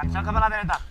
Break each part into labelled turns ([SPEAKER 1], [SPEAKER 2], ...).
[SPEAKER 1] Avançar cap a la dreta.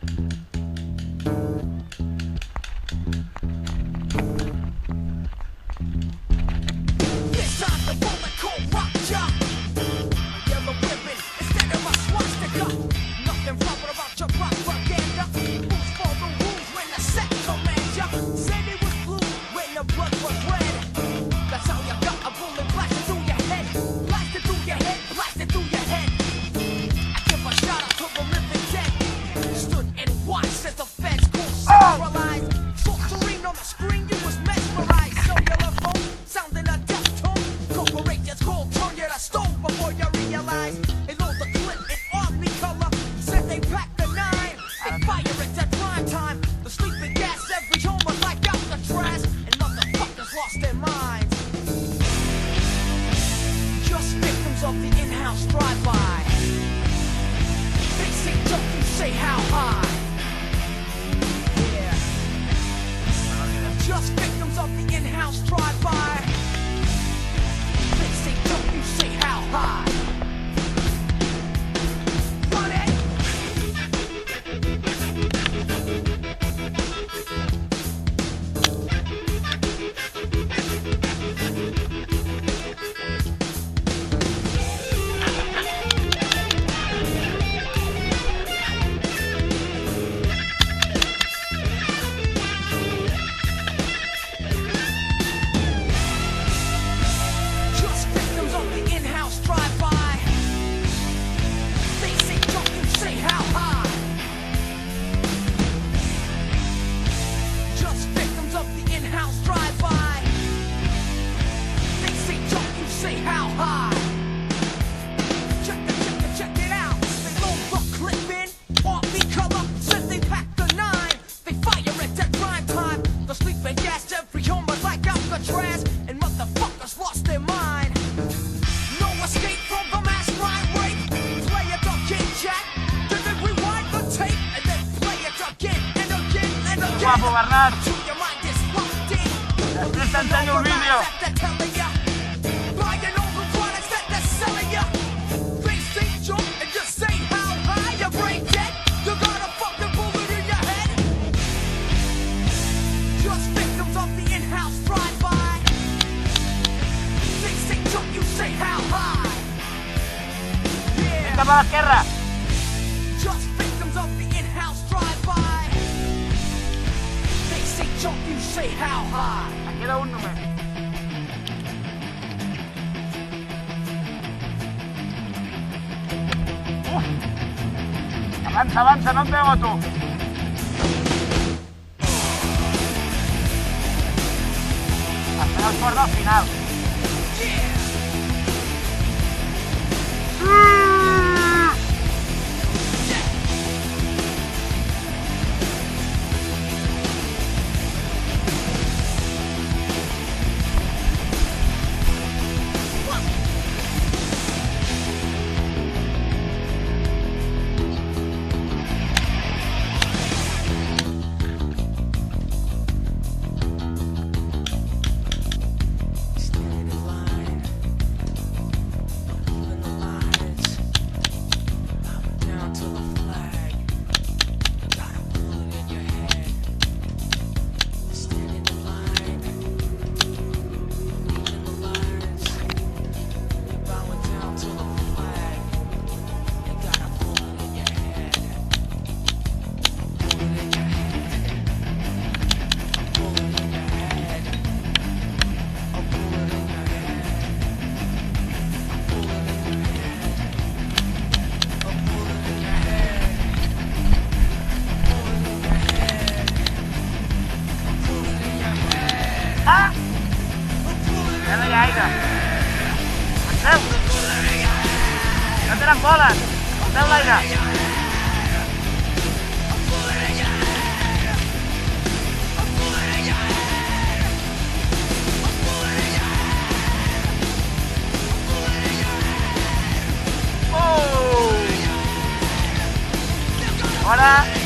[SPEAKER 1] Of the in-house drive-by. They say jump, you say how high. Yeah. Just victims of the in-house drive-by. They say jump, you say how high. Run it. Guapo, Bernat. Després t'ensenyo el vídeo. Cap a l'esquerra. En queda un només. Avança, avança, no et veu a tu. Estarà al fort del final. No tenen boles! Solteu l'aire! Fora!